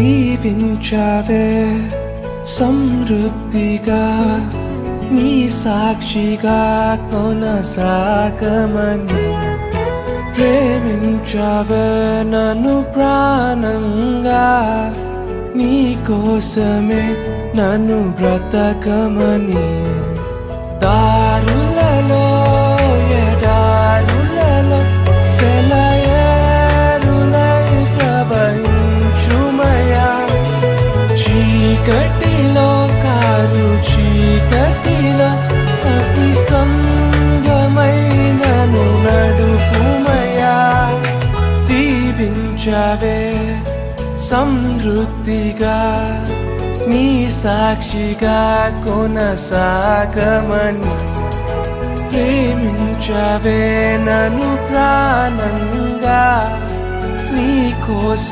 దీవించావే సమృద్ధిగా నీ సాక్షిగా కొనసాగమని ప్రేమించావే నన్ను ప్రాణంగా నీ కోసమే నన్ను బ్రతకమని దారులలో ఎడారులలో సెలయేరులై ప్రవహించుమయా చీకటిలో కారు చీకటిలో అతి స్తంభమైనను నడుపుమయా దీవించావే సమృద్ధిగా నీ సాక్షిగా కొనసాగమని ప్రేమించవే నన్ను ప్రాణంగా నీ కోసం